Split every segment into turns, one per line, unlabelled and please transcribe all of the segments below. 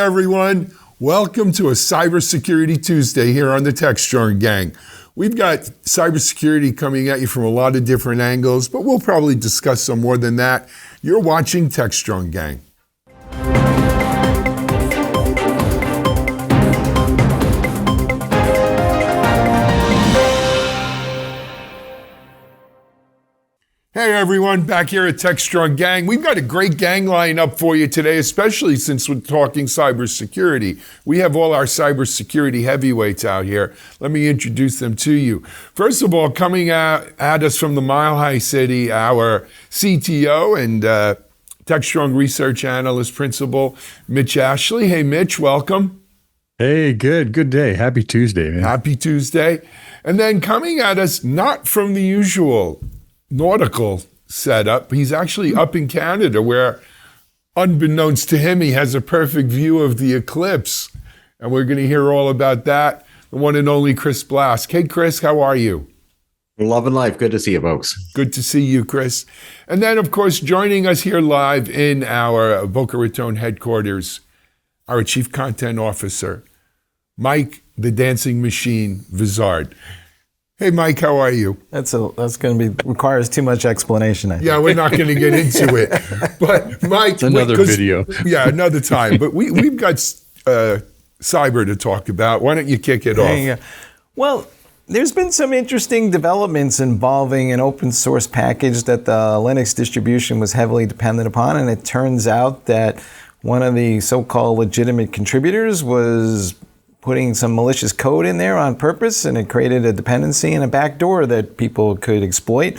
everyone. Welcome to a Cybersecurity Tuesday here on the Techstrong gang. We've got cybersecurity coming at you from a lot of different angles, but we'll probably discuss some more than that. You're watching Techstrong gang. Hey everyone, back here at Techstrong Gang. We've got a great gang lineup for you today, especially since we're talking cybersecurity. We have all our cybersecurity heavyweights out here. Let me introduce them to you. First of all, coming at us from the Mile High City, our CTO and Techstrong Research Analyst Principal, Mitch Ashley. Hey Mitch, welcome.
Hey, good day. Happy Tuesday, man.
Happy Tuesday. And then coming at us, not from the usual nautical setup. He's actually up in Canada where, unbeknownst to him, he has a perfect view of the eclipse. And we're going to hear all about that. The one and only Chris Blask. Hey, Chris, how are you?
Loving life. Good to see you, folks.
Good to see you, Chris. And then, of course, joining us here live in our Boca Raton headquarters, our Chief Content Officer, Mike, the Dancing Machine Vizard. Hey, Mike, how are you?
That's going to requires too much explanation, I think.
Yeah, we're not going to get into it. But Mike,
it's another video.
Yeah, another time. But we've got cyber to talk about. Why don't you kick it off?
Well, there's been some interesting developments involving an open source package that the Linux distribution was heavily dependent upon, and it turns out that one of the so-called legitimate contributors was putting some malicious code in there on purpose, and it created a dependency and a backdoor that people could exploit.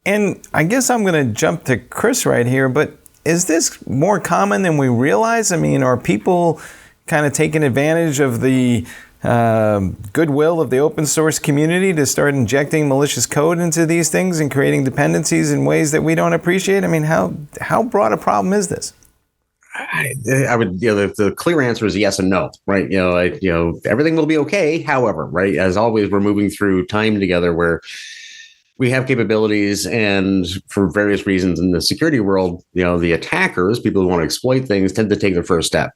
And I guess I'm going to jump to Chris right here, but is this more common than we realize? I mean, are people kind of taking advantage of the goodwill of the open source community to start injecting malicious code into these things and creating dependencies in ways that we don't appreciate? I mean, how broad a problem is this?
I would, the clear answer is yes and no, right? Everything will be okay. However, right, as always, we're moving through time together where we have capabilities, and for various reasons in the security world, the attackers, people who want to exploit things, tend to take their first step.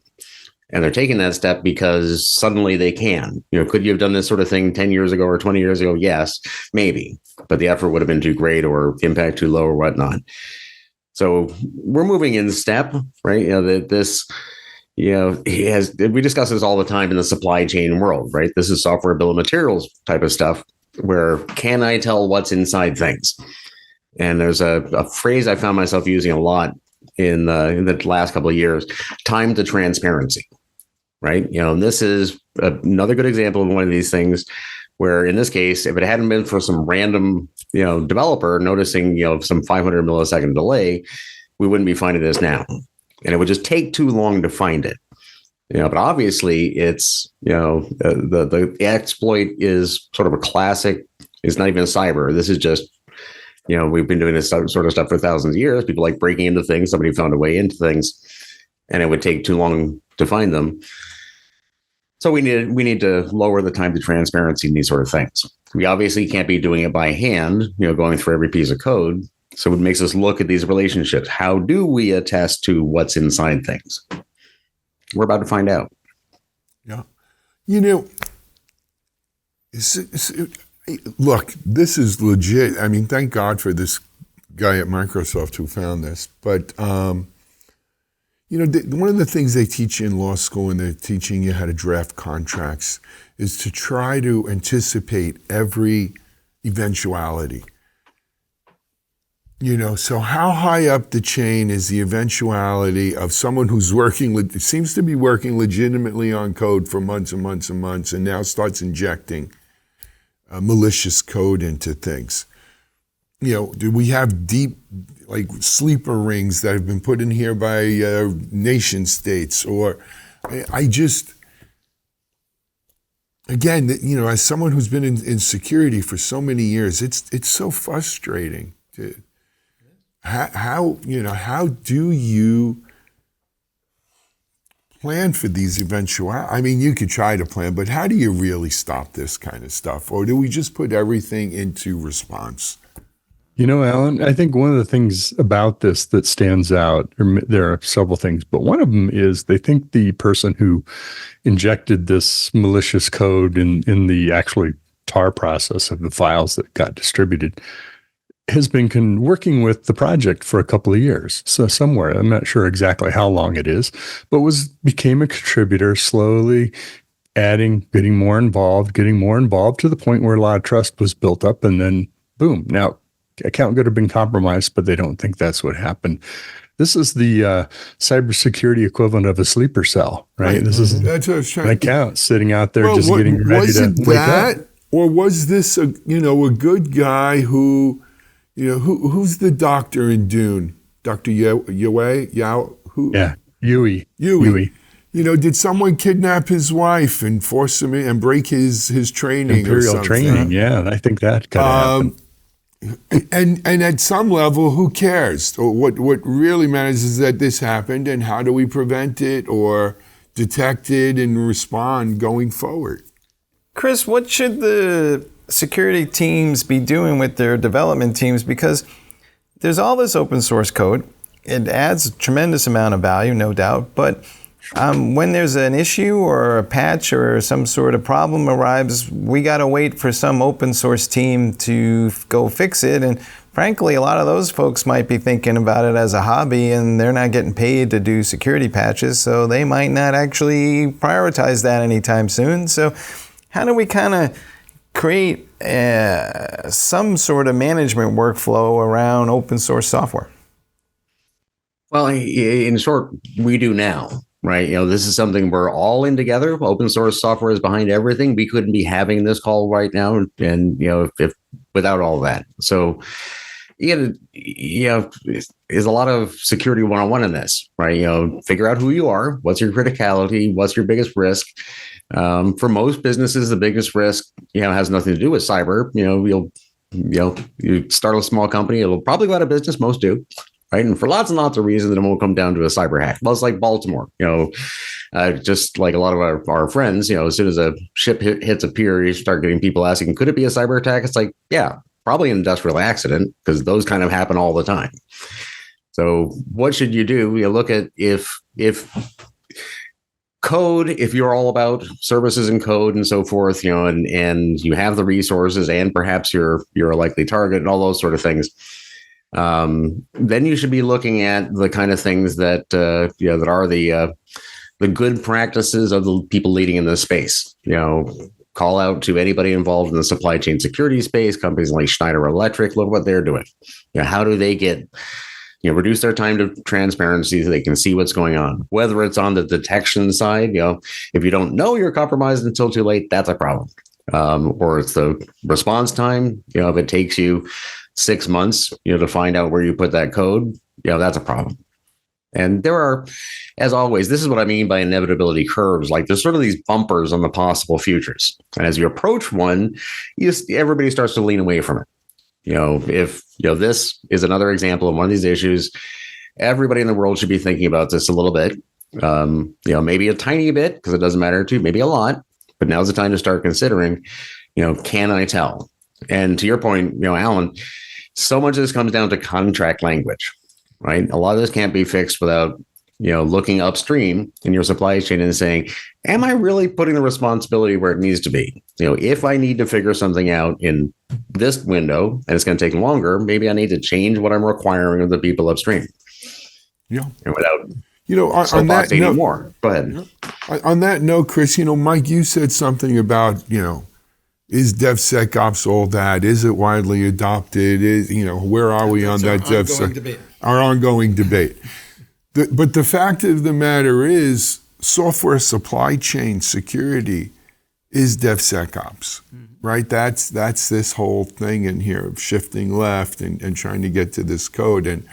And they're taking that step because suddenly they can. Could you have done this sort of thing 10 years ago or 20 years ago? Yes, maybe. But the effort would have been too great or impact too low or whatnot. So we're moving in step, right? We discuss this all the time in the supply chain world, right? This is software bill of materials type of stuff where can I tell what's inside things? And there's a phrase I found myself using a lot in the last couple of years, time to transparency, right? And this is another good example of one of these things where in this case, if it hadn't been for some random, developer noticing, some 500 millisecond delay, we wouldn't be finding this now. And it would just take too long to find it. But obviously it's, the exploit is sort of a classic. It's not even a cyber. This is just, we've been doing this sort of stuff for thousands of years. People like breaking into things. Somebody found a way into things and it would take too long to find them. So we need to lower the time to transparency in these sort of things. We obviously can't be doing it by hand, going through every piece of code. So it makes us look at these relationships. How do we attest to what's inside things? We're about to find out.
Yeah. Look, this is legit. I mean, thank God for this guy at Microsoft who found this. But one of the things they teach you in law school when they're teaching you how to draft contracts is to try to anticipate every eventuality. So how high up the chain is the eventuality of someone who's seems to be working legitimately on code for months and months and months and now starts injecting malicious code into things? Do we have deep, sleeper rings that have been put in here by nation states? Or again, as someone who's been in security for so many years, it's so frustrating. How do you plan for these eventualities? I mean, you could try to plan, but how do you really stop this kind of stuff? Or do we just put everything into response?
You know, Alan, I think one of the things about this that stands out, there are several things, but one of them is they think the person who injected this malicious code in the actually tar process of the files that got distributed has been working with the project for a couple of years. So somewhere, I'm not sure exactly how long it is, but became a contributor, slowly adding, getting more involved to the point where a lot of trust was built up, and then boom. Now, account could have been compromised, but they don't think that's what happened. This is the cybersecurity equivalent of a sleeper cell, right? This is an account sitting out there getting ready to wake up.
Or was this a good guy who, who's the doctor in Dune? Dr. Yao? Who?
Yeah, Yui.
Did someone kidnap his wife and force him in and break his training?
Imperial training, yeah. I think that could happen.
And at some level, who cares? What really matters is that this happened, and how do we prevent it or detect it and respond going forward?
Chris, what should the security teams be doing with their development teams? Because there's all this open source code. It adds a tremendous amount of value, no doubt, but when there's an issue or a patch or some sort of problem arrives, we got to wait for some open source team to go fix it. And frankly, a lot of those folks might be thinking about it as a hobby, and they're not getting paid to do security patches, so they might not actually prioritize that anytime soon. So how do we kind of create some sort of management workflow around open source software?
Well, in short, we do now. Right. This is something we're all in together. Open source software is behind everything. We couldn't be having this call right now. And, if without all that. So, there's a lot of security 101 in this, right? Figure out who you are. What's your criticality? What's your biggest risk? For most businesses, the biggest risk, has nothing to do with cyber. You start a small company, it'll probably go out of business. Most do. Right. And for lots and lots of reasons, it won't come down to a cyber hack. Well, it's like Baltimore, just like a lot of our friends, as soon as a ship hits a pier, you start getting people asking, could it be a cyber attack? It's like, yeah, probably an industrial accident, because those kind of happen all the time. So what should you do? You look at if code, if you're all about services and code and so forth, and you have the resources and perhaps you're a likely target and all those sort of things. Then you should be looking at the kind of things that that are the good practices of the people leading in this space. Call out to anybody involved in the supply chain security space. Companies like Schneider Electric, look what they're doing. How do they get reduce their time to transparency so they can see what's going on? Whether it's on the detection side, if you don't know you're compromised until too late, that's a problem. Or it's the response time. If it takes you 6 months, to find out where you put that code, that's a problem. And there are, as always, this is what I mean by inevitability curves. Like there's sort of these bumpers on the possible futures. And as you approach one, everybody starts to lean away from it. If this is another example of one of these issues, everybody in the world should be thinking about this a little bit. Maybe a tiny bit, because it doesn't matter to, maybe a lot. But now's the time to start considering, can I tell? And to your point, Alan, so much of this comes down to contract language, right? A lot of this can't be fixed without, looking upstream in your supply chain and saying, am I really putting the responsibility where it needs to be? If I need to figure something out in this window and it's going to take longer, maybe I need to change what I'm requiring of the people upstream.
Yeah.
And without,
on that note,
more. Go ahead.
On that note, Chris, Mike, you said something about, is DevSecOps all that? Is it widely adopted? Where are we on that DevSecOps? Our ongoing debate. But the fact of the matter is, software supply chain security is DevSecOps, right? That's this whole thing in here of shifting left and trying to get to this code. And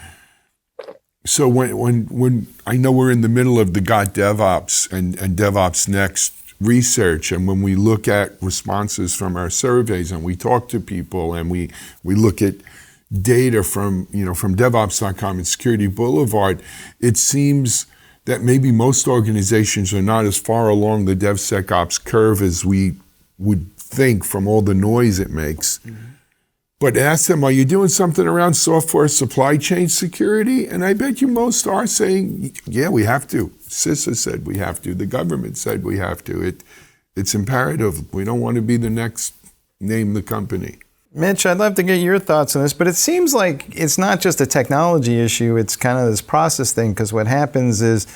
so when I know we're in the middle of the Got DevOps and DevOps Next research, and when we look at responses from our surveys and we talk to people and we look at data from DevOps.com and Security Boulevard, it seems that maybe most organizations are not as far along the DevSecOps curve as we would think from all the noise it makes. But ask them, are you doing something around software supply chain security? And I bet you most are saying, yeah, we have to. CISA said we have to. The government said we have to. It's imperative. We don't want to be the next name the company.
Mitch, I'd love to get your thoughts on this, but it seems like it's not just a technology issue, it's kind of this process thing, because what happens is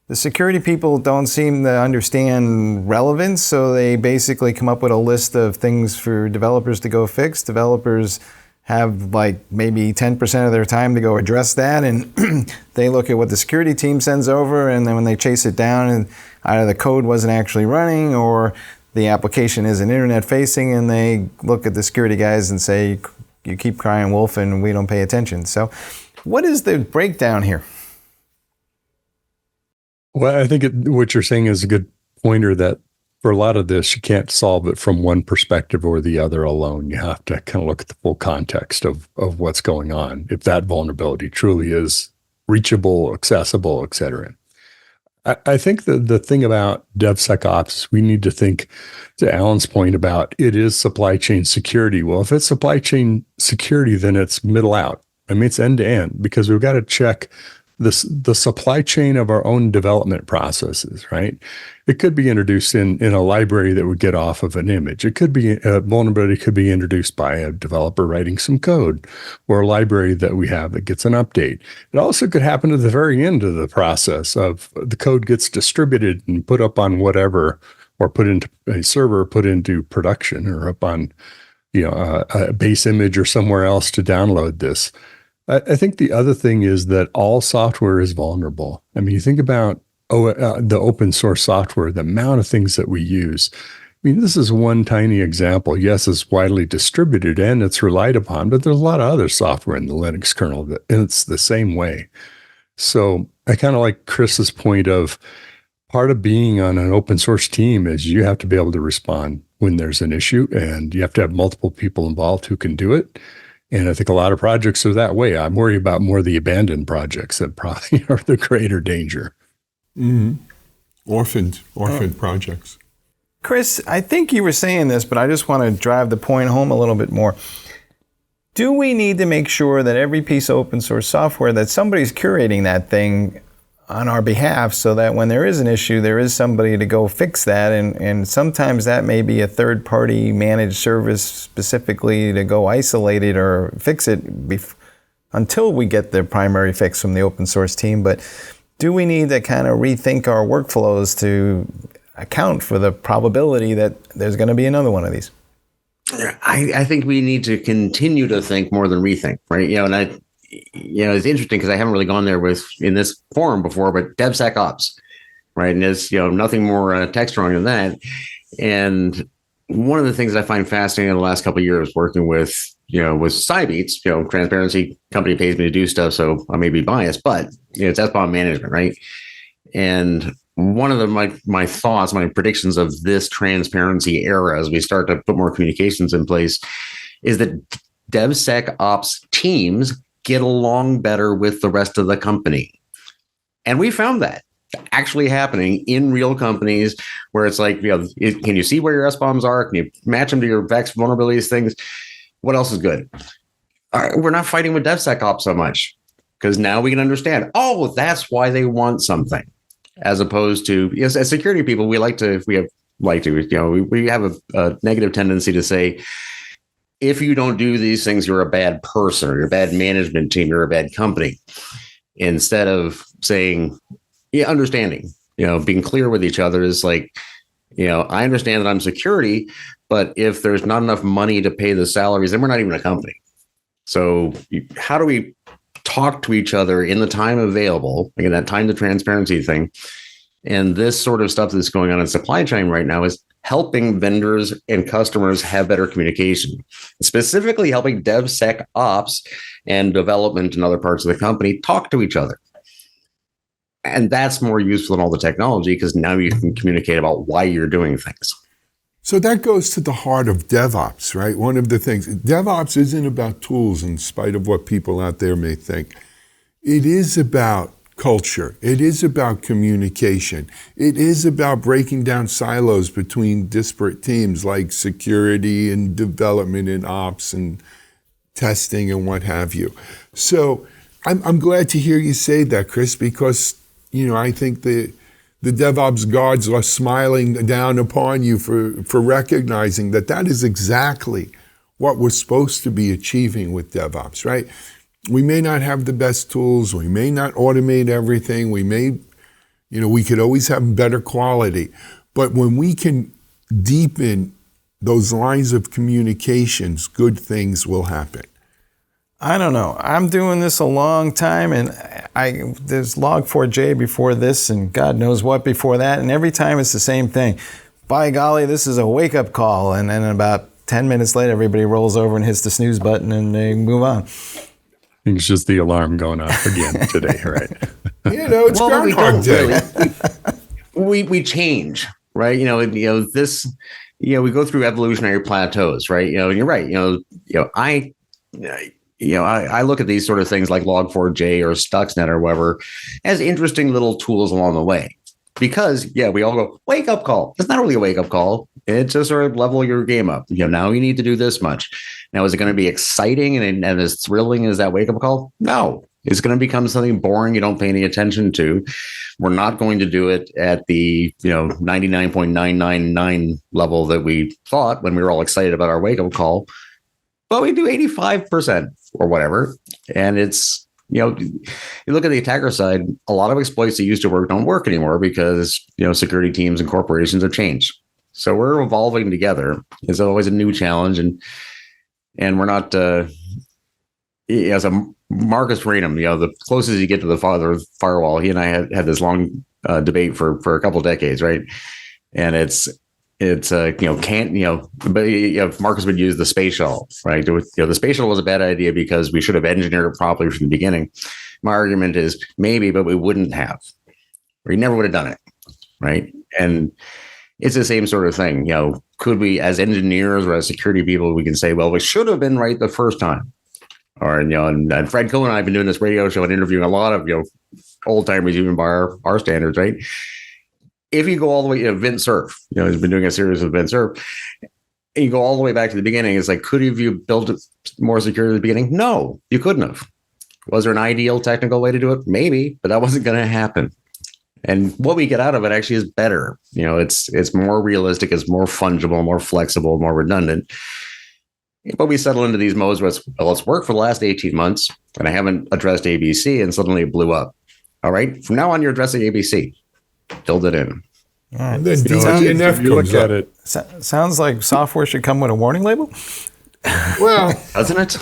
the security people don't seem to understand relevance, so they basically come up with a list of things for developers to go fix. Developers have like maybe 10% of their time to go address that, and they look at what the security team sends over, and then when they chase it down, and either the code wasn't actually running or the application isn't internet facing, and they look at the security guys and say, you keep crying wolf and we don't pay attention. So what is the breakdown here?
Well, I think what you're saying is a good pointer that for a lot of this, you can't solve it from one perspective or the other alone. You have to kind of look at the full context of what's going on, if that vulnerability truly is reachable, accessible, et cetera. I think the thing about DevSecOps, we need to think, to Alan's point about it is supply chain security. Well, if it's supply chain security, then it's middle out. I mean, it's end to end, because we've got to check the supply chain of our own development processes, right? It could be introduced in a library that would get off of an image. It could be a vulnerability could be introduced by a developer writing some code, or a library that we have that gets an update. It also could happen at the very end of the process of the code gets distributed and put up on whatever, or put into a server, put into production, or up on a base image or somewhere else to download this. I think the other thing is that all software is vulnerable. I mean, you think about the open source software, the amount of things that we use. I mean, this is one tiny example. Yes, it's widely distributed and it's relied upon, but there's a lot of other software in the Linux kernel and it's the same way. So I kind of like Chris's point of part of being on an open source team is you have to be able to respond when there's an issue, and you have to have multiple people involved who can do it. And I think a lot of projects are that way. I'm worried about more the abandoned projects that probably are the greater danger.
Mm-hmm. Orphaned projects.
Chris, I think you were saying this, but I just want to drive the point home a little bit more. Do we need to make sure that every piece of open source software, that somebody's curating that thing on our behalf, so that when there is an issue, there is somebody to go fix that? And sometimes that may be a third-party managed service specifically to go isolate it or fix it until we get the primary fix from the open source team. But do we need to kind of rethink our workflows to account for the probability that there's going to be another one of these?
I think we need to continue to think more than rethink, right? It's interesting because I haven't really gone there in this forum before, but DevSecOps, right? And there's, nothing more Techstrong than that. And one of the things that I find fascinating in the last couple of years working with Cybeats, transparency company pays me to do stuff, so I may be biased, but it's SBOM management, right? And one of my thoughts, my predictions of this transparency era, as we start to put more communications in place, is that DevSecOps teams get along better with the rest of the company. And we found that actually happening in real companies where it's like, can you see where your SBOMs are? Can you match them to your VEX vulnerabilities things? What else is good? We're not fighting with DevSecOps so much because now we can understand, that's why they want something. As opposed to, as security people, we have a negative tendency to say, if you don't do these things, you're a bad person, or you're a bad management team, you're a bad company. Instead of saying, understanding, being clear with each other is like, I understand that I'm security, but if there's not enough money to pay the salaries, then we're not even a company. So how do we talk to each other in the time available, again, that time to transparency thing? And this sort of stuff that's going on in supply chain right now is helping vendors and customers have better communication, specifically helping DevSecOps and development and other parts of the company talk to each other. And that's more useful than all the technology because now you can communicate about why you're doing things.
So that goes to the heart of DevOps, right? One of the things, DevOps isn't about tools in spite of what people out there may think. It is about culture. It is about communication. It is about breaking down silos between disparate teams like security and development and ops and testing and what have you. So I'm glad to hear you say that, Chris, because, I think the DevOps gods are smiling down upon you for recognizing that is exactly what we're supposed to be achieving with DevOps, right? We may not have the best tools. We may not automate everything. We may, we could always have better quality. But when we can deepen those lines of communications, good things will happen.
I don't know. I'm doing this a long time, and there's Log4j before this, and God knows what before that, and every time it's the same thing. By golly, this is a wake-up call, and then about 10 minutes later, everybody rolls over and hits the snooze button, and they move on.
I think it's just the alarm going off again today, right?
It's Groundhog Day.
We change, right? We go through evolutionary plateaus, right? And you're right. I look at these sort of things like Log4j or Stuxnet or whatever as interesting little tools along the way. Because, we all go, wake up call. It's not really a wake up call. It's just sort of level your game up. Now you need to do this much. Now, is it going to be exciting and as thrilling as that wake up call? No. It's going to become something boring you don't pay any attention to. We're not going to do it at the 99.999 level that we thought when we were all excited about our wake up call. But we do 85% or whatever. And it's, you look at the attacker side, a lot of exploits that used to work don't work anymore because, security teams and corporations have changed. So we're evolving together. It's always a new challenge. And we're not, as a Marcus Raynham, the closest you get to the firewall, he and I had this long debate for a couple of decades, right? And it's but Marcus would use the space shuttle, right? The space shuttle was a bad idea because we should have engineered it properly from the beginning. My argument is maybe, but we wouldn't have. We never would have done it, right? And it's the same sort of thing. Could we, as engineers or as security people, we can say, well, we should have been right the first time. Or, and Fred Cohen and I have been doing this radio show and interviewing a lot of, old timers, even by our standards, right? If you go all the way, Vint Cerf, he's been doing a series of Vint Cerf, and you go all the way back to the beginning, it's like, could you built it more secure at the beginning? No, you couldn't have. Was there an ideal technical way to do it? Maybe, but that wasn't going to happen. And what we get out of it actually is better. It's more realistic, it's more fungible, more flexible, more redundant. But we settle into these modes where it's worked for the last 18 months, and I haven't addressed ABC, and suddenly it blew up. All right, from now on, you're addressing ABC. Build it in.
All right.
Then DNF comes
at
up.
it.
Sounds like software should come with a warning label.
Well,
doesn't it?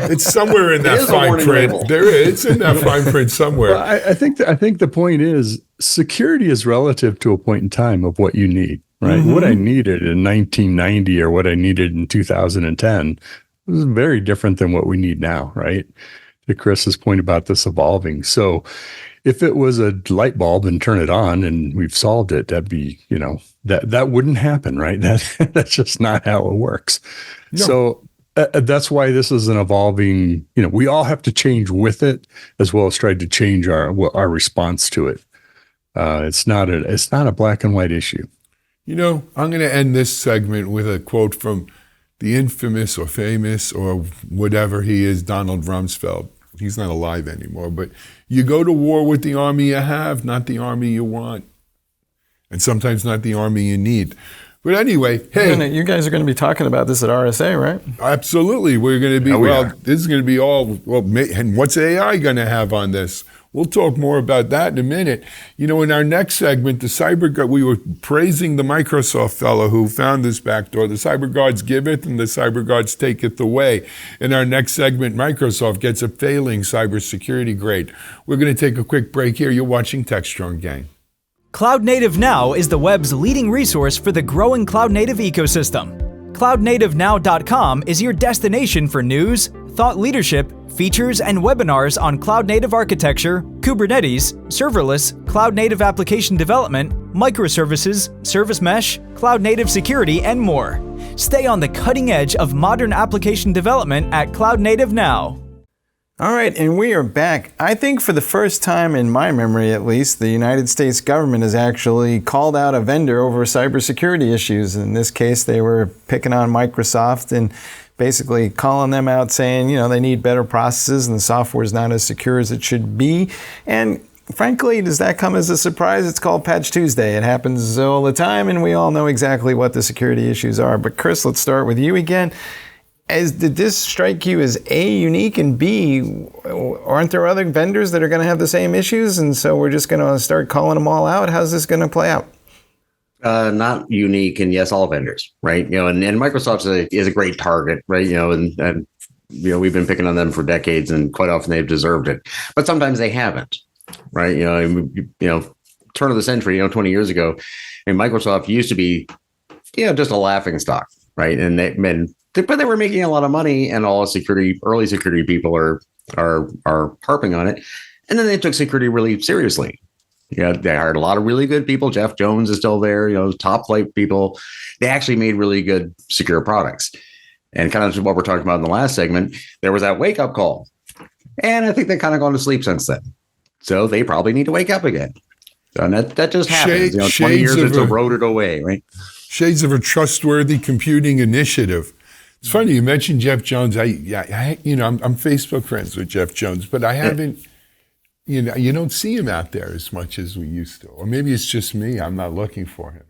It's somewhere in that fine print.
Label.
There is. It's in that fine print somewhere.
Well, I think the point is security is relative to a point in time of what you need, right? Mm-hmm. What I needed in 1990 or what I needed in 2010 was very different than what we need now, right? To Chris's point about this evolving. So if it was a light bulb and turn it on and we've solved it, that'd be, that wouldn't happen, right? That's just not how it works. No. So that's why this is an evolving, we all have to change with it as well as try to change our response to it. It's not a black and white issue.
I'm going to end this segment with a quote from the infamous or famous or whatever he is, Donald Rumsfeld. He's not alive anymore, but you go to war with the army you have, not the army you want. And sometimes not the army you need. But anyway, hey.
You guys are going to be talking about this at RSA, right?
Absolutely. We're going to be, this is going to be and what's AI going to have on this? We'll talk more about that in a minute. In our next segment, we were praising the Microsoft fellow who found this backdoor. The cyber guards giveth and the cyber guards taketh away. In our next segment, Microsoft gets a failing cybersecurity grade. We're going to take a quick break here. You're watching Techstrong, gang.
Cloud Native Now is the web's leading resource for the growing cloud native ecosystem. CloudNativeNow.com is your destination for news, thought leadership, features, and webinars on cloud-native architecture, Kubernetes, serverless, cloud-native application development, microservices, service mesh, cloud-native security, and more. Stay on the cutting edge of modern application development at Cloud Native Now.
All right, and we are back. I think for the first time in my memory, at least, the United States government has actually called out a vendor over cybersecurity issues. In this case, they were picking on Microsoft and basically calling them out saying, they need better processes and the software is not as secure as it should be. And frankly, does that come as a surprise? It's called Patch Tuesday. It happens all the time, and we all know exactly what the security issues are. But Chris, let's start with you again. Did this strike you as A, unique, and B, aren't there other vendors that are going to have the same issues, and so we're just going to start calling them all out? How's this going to play out?
Not unique, and yes, all vendors, right? And Microsoft is a great target, right? And we've been picking on them for decades, and quite often they've deserved it, but sometimes they haven't, right? Turn of the century, 20 years ago, Microsoft used to be, just a laughing stock, right? But they were making a lot of money, and all early security people are harping on it. And then they took security really seriously. They hired a lot of really good people. Jeff Jones is still there, top flight people. They actually made really good secure products. And kind of what we're talking about in the last segment, there was that wake up call. And I think they've kind of gone to sleep since then. So they probably need to wake up again. And that just happens. 20 years it's eroded away, right?
Shades of a trustworthy computing initiative. It's funny you mentioned Jeff Jones. I'm Facebook friends with Jeff Jones, but I haven't. You don't see him out there as much as we used to, or maybe it's just me. I'm not looking for him.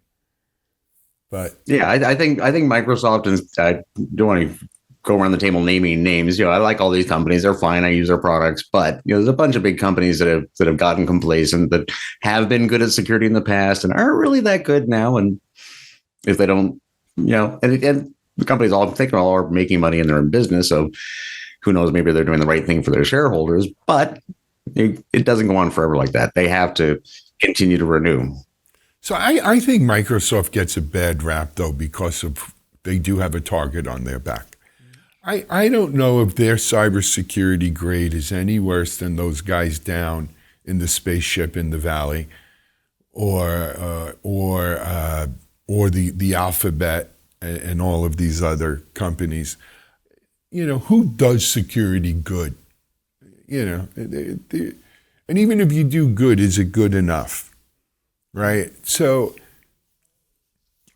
But
yeah, I think Microsoft, and I don't want to go around the table naming names. I like all these companies; they're fine. I use their products, but there's a bunch of big companies that have gotten complacent, that have been good at security in the past and aren't really that good now. And if they don't, and the companies all are making money in their own business. So who knows, maybe they're doing the right thing for their shareholders, but it doesn't go on forever like that. They have to continue to renew.
So I think Microsoft gets a bad rap, though, because they do have a target on their back. I don't know if their cybersecurity grade is any worse than those guys down in the spaceship in the valley, or the Alphabet and all of these other companies. Who does security good? And even if you do good, is it good enough? Right? So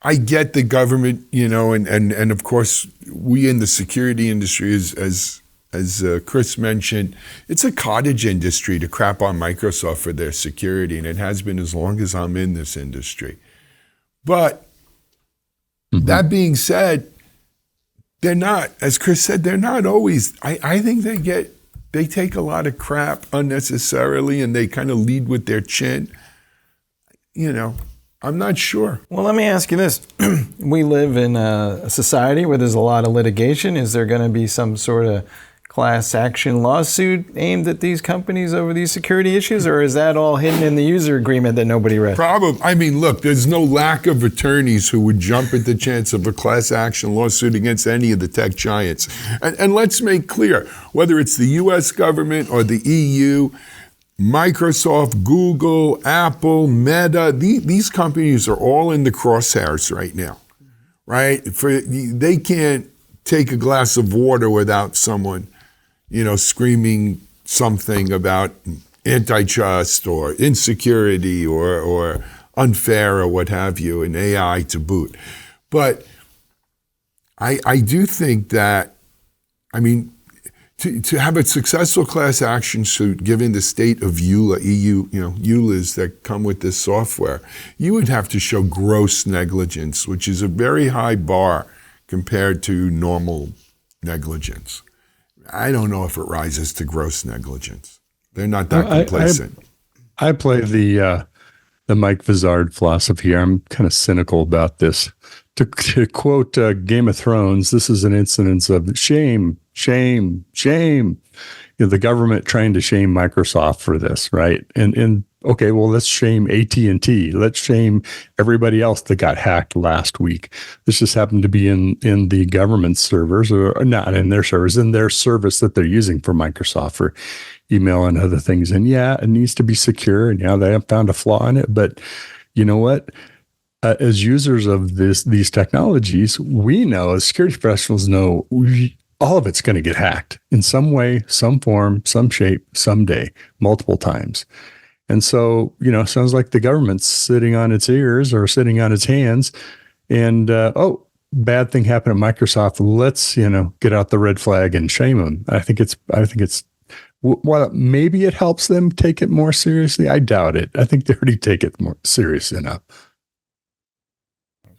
I get the government, and of course we in the security industry, as Chris mentioned, it's a cottage industry to crap on Microsoft for their security, and it has been as long as I'm in this industry. But that being said, they're not, as Chris said, they're not always, I think they take a lot of crap unnecessarily, and they kind of lead with their chin. I'm not sure.
Well, let me ask you this. We live in a society where there's a lot of litigation. Is there going to be some sort of class action lawsuit aimed at these companies over these security issues, or is that all hidden in the user agreement that nobody read?
Probably. Look, there's no lack of attorneys who would jump at the chance of a class action lawsuit against any of the tech giants. And let's make clear, whether it's the U.S. government or the EU, Microsoft, Google, Apple, Meta, these companies are all in the crosshairs right now, right? They can't take a glass of water without someone screaming something about antitrust or insecurity or unfair or what have you, and AI to boot. But I do think that, to have a successful class action suit, given the state of EULAs that come with this software, you would have to show gross negligence, which is a very high bar compared to normal negligence. I don't know if it rises to gross negligence. They're not that complacent.
I play the Mike Vizard philosophy here. I'm kind of cynical about this. To quote Game of Thrones, this is an incidence of shame, shame, shame. The government trying to shame Microsoft for this, right? And okay, well, let's shame AT&T. Let's shame everybody else that got hacked last week. This just happened to be in the government servers, or not in their servers, in their service that they're using for Microsoft for email and other things. And yeah, it needs to be secure. And yeah, they have found a flaw in it. But you know what? As users of these technologies, we know, as security professionals know, all of it's going to get hacked in some way, some form, some shape, someday, multiple times. And so, sounds like the government's sitting on its ears or sitting on its hands. And, bad thing happened at Microsoft. Let's, get out the red flag and shame them. I think it's while maybe it helps them take it more seriously, I doubt it. I think they already take it more serious enough.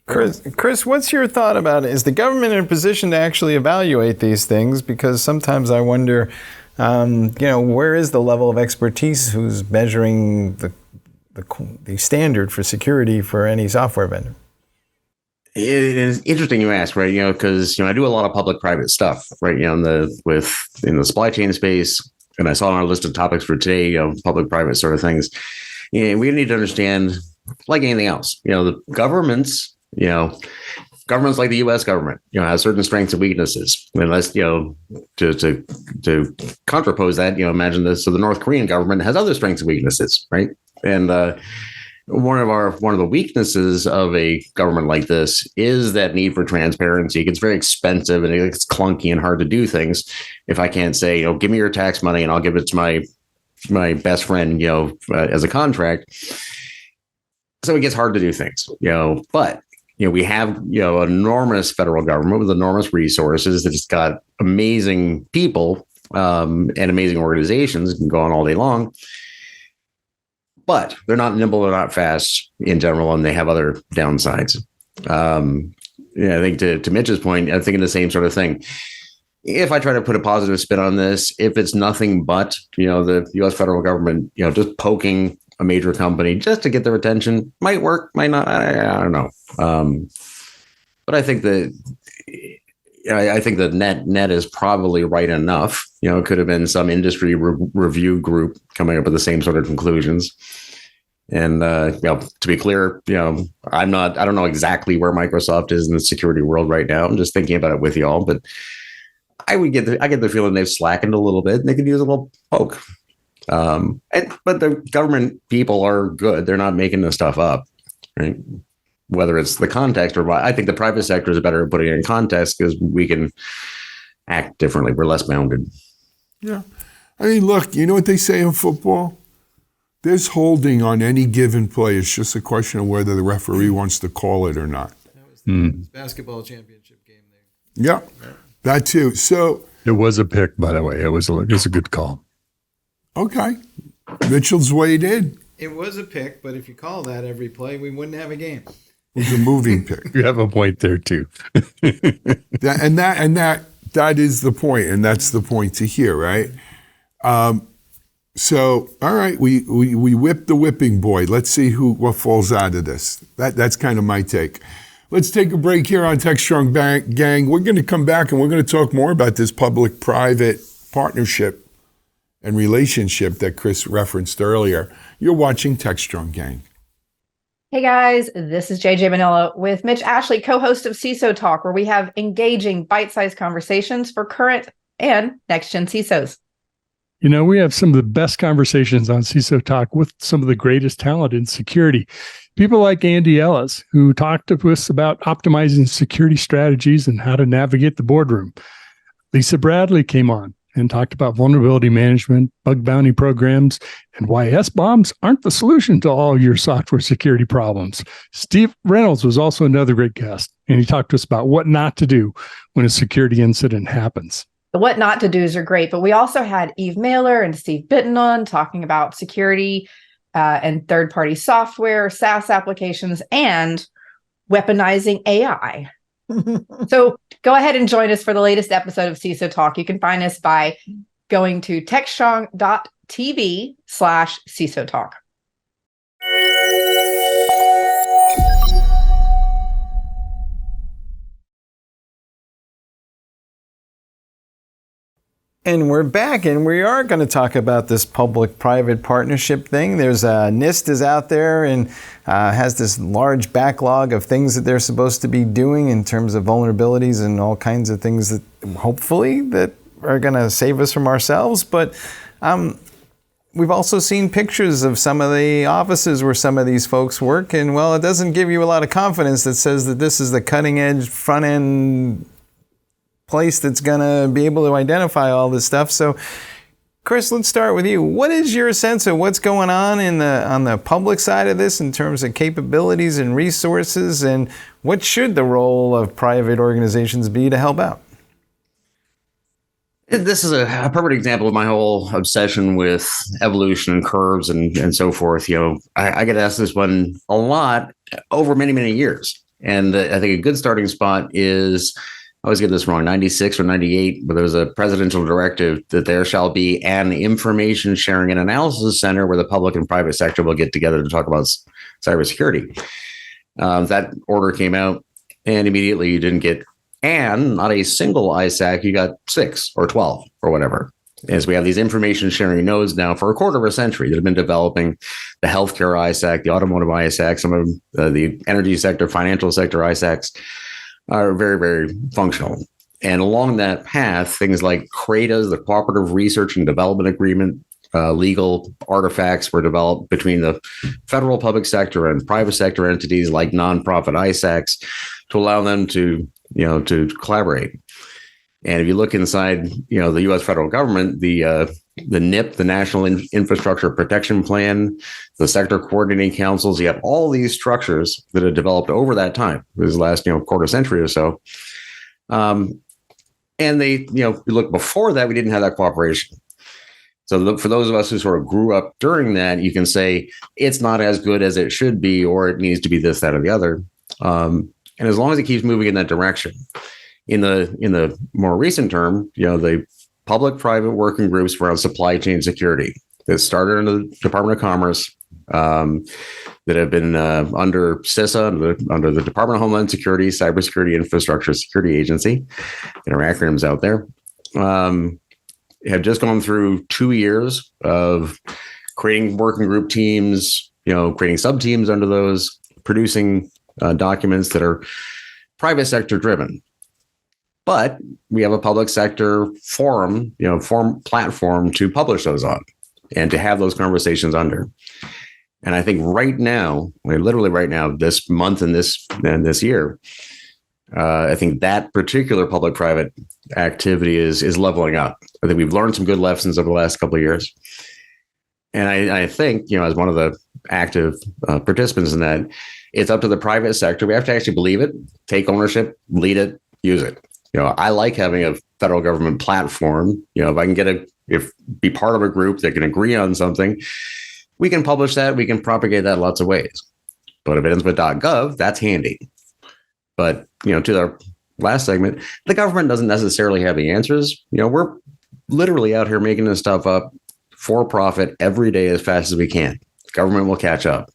Chris, what's your thought about it? Is the government in a position to actually evaluate these things? Because sometimes I wonder, where is the level of expertise who's measuring the standard for security for any software vendor?
It is interesting you ask, right? Because I do a lot of public-private stuff, right? In the supply chain space, and I saw on our list of topics for today, public-private sort of things. We need to understand, like anything else, the governments, governments like the U.S. government, has certain strengths and weaknesses. And let's, to contrapose that, imagine this. So the North Korean government has other strengths and weaknesses, right? And one of the weaknesses of a government like this is that need for transparency. It gets very expensive and it gets clunky and hard to do things. If I can't say, give me your tax money and I'll give it to my best friend, as a contract. So it gets hard to do things, but we have, an enormous federal government with enormous resources that's got amazing people and amazing organizations. It can go on all day long. But they're not nimble, they're not fast in general, and they have other downsides. I think to Mitch's point, I'm thinking the same sort of thing. If I try to put a positive spin on this, if it's nothing but, the U.S. federal government, just poking a major company just to get their attention, might work, might not. I don't know. But I think that net is probably right enough. It could have been some industry review group coming up with the same sort of conclusions. And to be clear, I don't know exactly where Microsoft is in the security world right now. I'm just thinking about it with y'all, but I get the feeling they've slackened a little bit and they could use a little poke. But the government people are good. They're not making this stuff up, right? Whether it's the context or I think the private sector is better at putting it in context because we can act differently. We're less bounded.
Yeah. I mean, look, you know what they say in football? There's holding on any given play. It's just a question of whether the referee wants to call it or not.
That was the basketball championship game there.
Yeah, that too. So
it was a pick, by the way. It was a good call.
Okay. Mitchell's weighed in.
It was a pick, but if you call that every play, we wouldn't have a game.
It was a moving pick.
You have a point there too.
That is the point, and that's the point to hear, right? So, all right, we whipped the whipping boy. Let's see what falls out of this. That's kind of my take. Let's take a break here on Techstrong Gang. We're going to come back and we're going to talk more about this public-private partnership and relationship that Chris referenced earlier. You're watching Techstrong Gang.
Hey guys, this is JJ Manillo with Mitch Ashley, co-host of CISO Talk, where we have engaging, bite-sized conversations for current and next-gen CISOs.
We have some of the best conversations on CISO Talk with some of the greatest talent in security. People like Andy Ellis, who talked to us about optimizing security strategies and how to navigate the boardroom. Lisa Bradley came on and talked about vulnerability management, bug bounty programs, and why SBOMs aren't the solution to all your software security problems. Steve Reynolds was also another great guest, and he talked to us about what not to do when a security incident happens.
The what not to do's are great, but we also had Eve Mailer and Steve Bitten on talking about security and third-party software, SaaS applications, and weaponizing AI. So go ahead and join us for the latest episode of CISO Talk. You can find us by going to techstrong.tv/CISO Talk.
And we're back, and we are going to talk about this public-private partnership thing. There's NIST is out there and has this large backlog of things that they're supposed to be doing in terms of vulnerabilities and all kinds of things that hopefully that are going to save us from ourselves. But we've also seen pictures of some of the offices where some of these folks work, and well, it doesn't give you a lot of confidence that says that this is the cutting-edge front-end place that's going to be able to identify all this stuff. So, Chris, let's start with you. What is your sense of what's going on on the public side of this in terms of capabilities and resources, and What should the role of private organizations be to help out?
This is a perfect example of my whole obsession with evolution and curves and so forth. I get asked this one a lot over many, many years. And I think a good starting spot is, I always get this wrong, 96 or 98, but there was a presidential directive that there shall be an information sharing and analysis center where the public and private sector will get together to talk about cybersecurity. That order came out, and immediately you didn't get not a single ISAC, you got 6 or 12 or whatever. As we have these information sharing nodes now for a quarter of a century that have been developing, the healthcare ISAC, the automotive ISAC, some of the energy sector, financial sector ISACs are very, very functional. And along that path, things like CRADAs, the Cooperative Research and Development Agreement, legal artifacts were developed between the federal public sector and private sector entities like nonprofit ISACs to allow them to collaborate. And if you look inside, the U.S. federal government, the NIP, the National Infrastructure Protection Plan, the sector coordinating councils, you have all these structures that have developed over that time, this last, quarter century or so. And they, you look before that, we didn't have that cooperation. So look, for those of us who sort of grew up during that, you can say it's not as good as it should be, or it needs to be this, that, or the other. And as long as it keeps moving in that direction, in the more recent term, the public-private working groups around supply chain security that started in the Department of Commerce, that have been under CISA, under the Department of Homeland Security, Cybersecurity Infrastructure Security Agency, and our acronyms out there, have just gone through 2 years of creating working group teams, creating sub-teams under those, producing documents that are private sector driven. But we have a public sector forum platform to publish those on and to have those conversations under. And I think right now, literally right now, this month and this year, I think that particular public-private activity is leveling up. I think we've learned some good lessons over the last couple of years. And I think, as one of the active participants in that, it's up to the private sector. We have to actually believe it, take ownership, lead it, use it. I like having a federal government platform. If I can be part of a group that can agree on something, we can publish that. We can propagate that lots of ways. But if it ends with .gov, that's handy. But, to our last segment, the government doesn't necessarily have the answers. We're literally out here making this stuff up for profit every day as fast as we can. Government will catch up.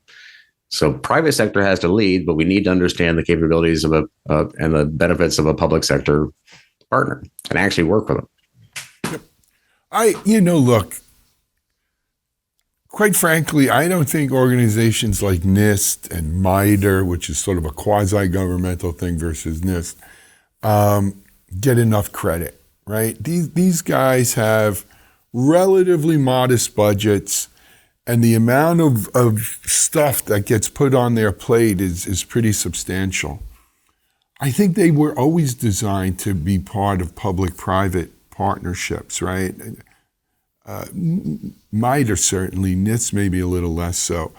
So private sector has to lead, but we need to understand the capabilities of and the benefits of a public sector partner and actually work with them.
Look, quite frankly, I don't think organizations like NIST and MITRE, which is sort of a quasi-governmental thing versus NIST, get enough credit, right? These guys have relatively modest budgets, and the amount of stuff that gets put on their plate is pretty substantial. I think they were always designed to be part of public-private partnerships, right? MITRE certainly, NIST maybe a little less so.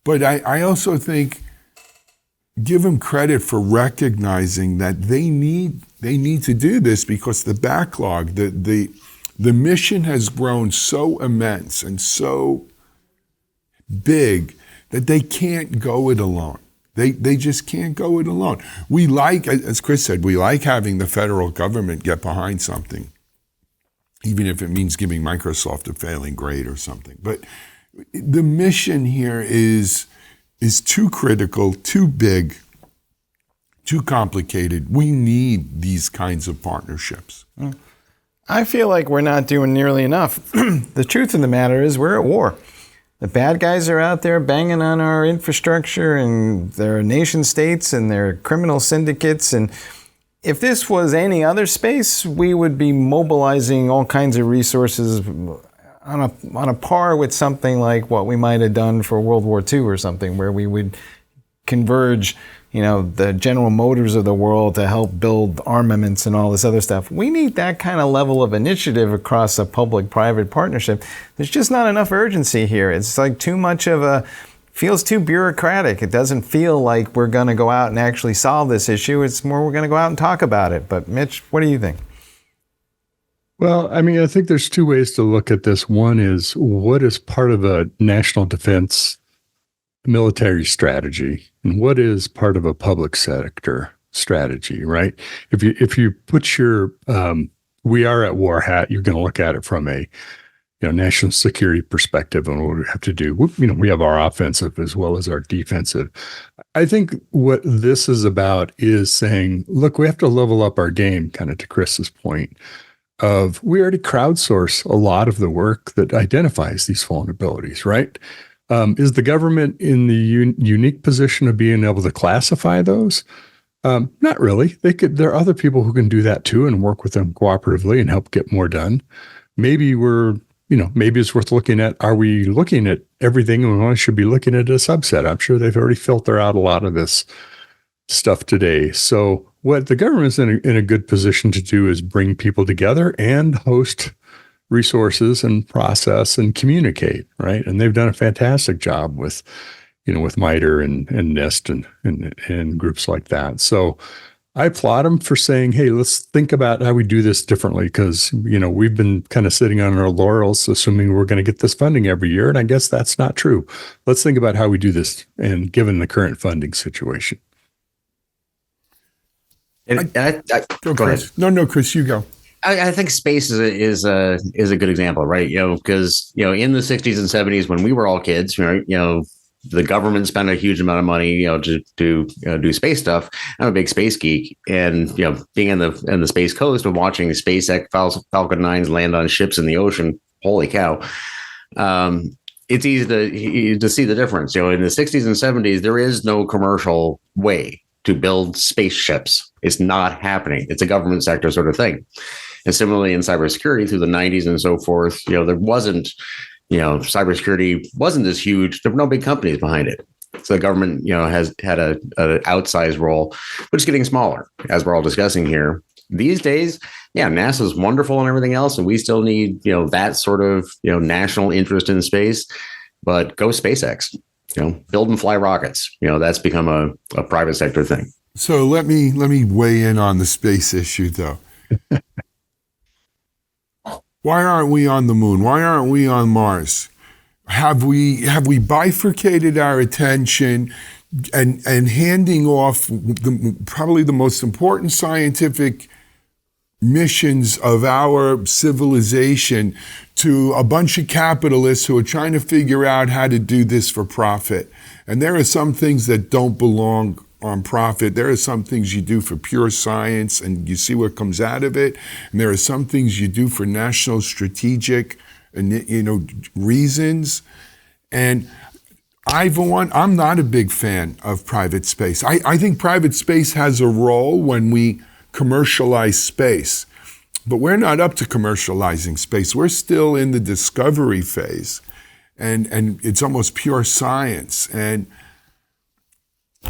But I also think give them credit for recognizing that they need to do this because the backlog, the mission has grown so immense and so big that they can't go it alone. They just can't go it alone. We like, as Chris said, we like having the federal government get behind something, even if it means giving Microsoft a failing grade or something. But the mission here is too critical, too big, too complicated. We need these kinds of partnerships.
I feel like we're not doing nearly enough. The truth of the matter is we're at war. The bad guys are out there banging on our infrastructure, and their nation states and their criminal syndicates. And if this was any other space, we would be mobilizing all kinds of resources on a par with something like what we might have done for World War II or something, where we would converge, the General Motors of the world to help build armaments and all this other stuff. We need that kind of level of initiative across a public-private partnership. There's just not enough urgency here. It's like too much of a feels too bureaucratic. It doesn't feel like we're going to go out and actually solve this issue. It's more we're going to go out and talk about it. But Mitch, what do you think?
Well, I mean, I think there's two ways to look at this. One is what is part of a national defense military strategy and what is part of a public sector strategy, right? If you put your we are at war hat, you're going to look at it from a national security perspective and what we have to do. We have our offensive as well as our defensive. I think what this is about is saying, look, we have to level up our game, kind of to Chris's point of we already crowdsource a lot of the work that identifies these vulnerabilities, right? Is the government in the unique position of being able to classify those? Not really. There are other people who can do that too and work with them cooperatively and help get more done. Maybe maybe it's worth looking at, are we looking at everything and we only should be looking at a subset? I'm sure they've already filtered out a lot of this stuff today. So what the government's in a good position to do is bring people together and host resources and process and communicate, right? And they've done a fantastic job with MITRE and NIST and groups like that. So I applaud them for saying, hey, let's think about how we do this differently because, we've been kind of sitting on our laurels, assuming we're going to get this funding every year. And I guess that's not true. Let's think about how we do this and given the current funding situation.
Go ahead.
No, Chris, you go.
I think space is a good example, right? Because in the 60s and 70s when we were all kids, the government spent a huge amount of money, to do space stuff. I'm a big space geek, and being in the Space Coast and watching SpaceX Falcon 9s land on ships in the ocean, holy cow! It's easy to see the difference. In the 60s and 70s, there is no commercial way to build spaceships. It's not happening. It's a government sector sort of thing. And similarly in cybersecurity through the 90s and so forth, there wasn't, cybersecurity wasn't this huge. There were no big companies behind it. So the government, has had an outsized role, but it's getting smaller, as we're all discussing here. These days, NASA's wonderful and everything else, and we still need, that sort of, national interest in space. But go SpaceX, build and fly rockets. That's become a private sector thing.
So let me weigh in on the space issue, though. Why aren't we on the moon? Why aren't we on Mars? Have we bifurcated our attention and handing off probably the most important scientific missions of our civilization to a bunch of capitalists who are trying to figure out how to do this for profit? And there are some things that don't belong on profit. There are some things you do for pure science and you see what comes out of it. And there are some things you do for national strategic reasons. And I'm not a big fan of private space. I think private space has a role when we commercialize space, but we're not up to commercializing space. We're still in the discovery phase, and it's almost pure science. And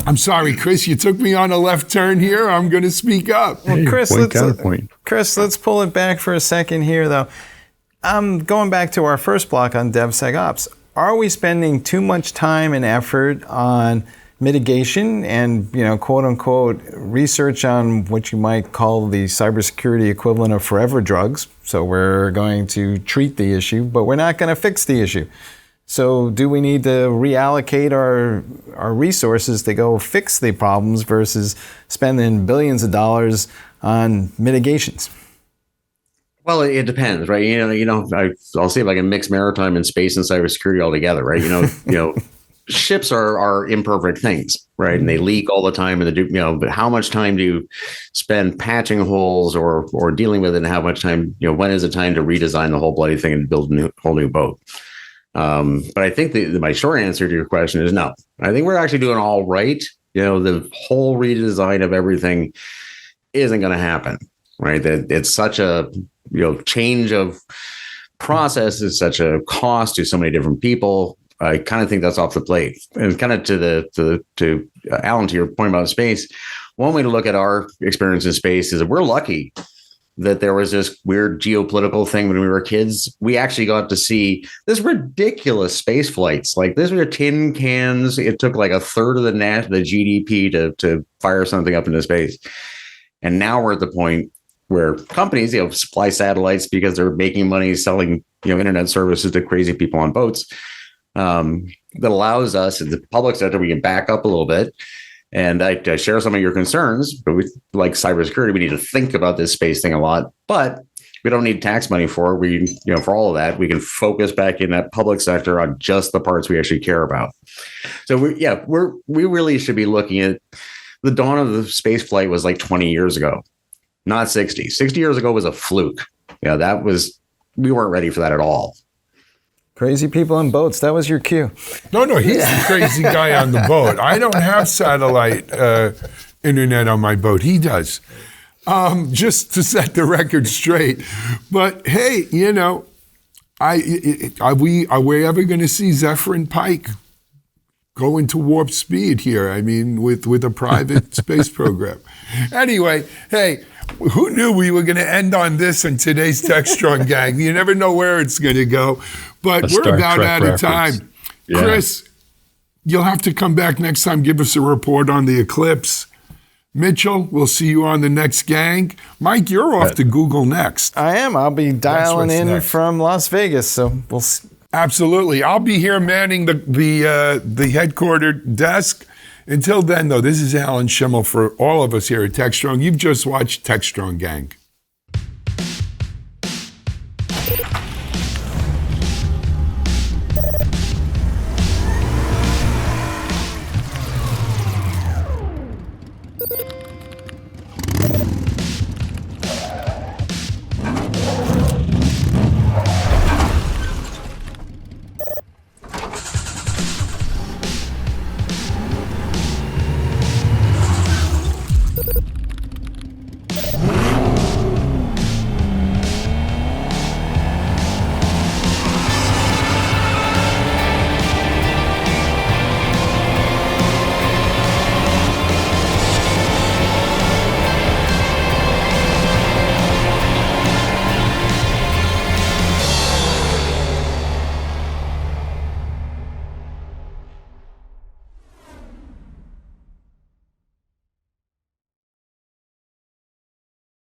I'm sorry, Chris, you took me on a left turn here. I'm going to speak up.
Well, Chris, let's pull it back for a second here, though. Going back to our first block on DevSecOps, are we spending too much time and effort on mitigation and, quote unquote, research on what you might call the cybersecurity equivalent of forever drugs? So we're going to treat the issue, but we're not going to fix the issue. So do we need to reallocate our resources to go fix the problems versus spending billions of dollars on mitigations?
Well, it depends, right? I'll see if I can mix maritime and space and cybersecurity all together, right? Ships are imperfect things, right? And they leak all the time, and they do, but how much time do you spend patching holes or dealing with it, and how much time, when is it time to redesign the whole bloody thing and build a whole new boat? But I think my short answer to your question is no. I think we're actually doing all right. The whole redesign of everything isn't going to happen, right? That it's such a change of process is such a cost to so many different people. I kind of think that's off the plate. And kind of to Alan, to your point about space, one way to look at our experience in space is that we're lucky that there was this weird geopolitical thing when we were kids. We actually got to see this ridiculous space flights. Like these were tin cans. It took like a third of the GDP to fire something up into space. And now we're at the point where companies, supply satellites because they're making money selling, internet services to crazy people on boats. That allows us in the public sector, we can back up a little bit. And I share some of your concerns, but like cybersecurity, we need to think about this space thing a lot, but we don't need tax money for it. We, for all of that, we can focus back in that public sector on just the parts we actually care about. So we really should be looking at the dawn of the space flight was like 20 years ago, not 60. 60 years ago was a fluke. We weren't ready for that at all.
Crazy people on boats. That was your cue.
No, he's the crazy guy on the boat. I don't have satellite internet on my boat. He does. Just to set the record straight. But hey, are we ever going to see Zephyr and Pike go into warp speed here? I mean, with a private space program. Anyway, hey, who knew we were going to end on this in today's Techstrong gang? You never know where it's going to go. But we're about out of time. Yeah. Chris, you'll have to come back next time, give us a report on the eclipse. Mitchell, we'll see you on the next gang. Mike, you're off to Google next.
I am. I'll be dialing in from Las Vegas, so we'll see.
Absolutely. I'll be here manning the headquartered desk. Until then, though, this is Alan Schimmel for all of us here at Techstrong. You've just watched Techstrong Gang.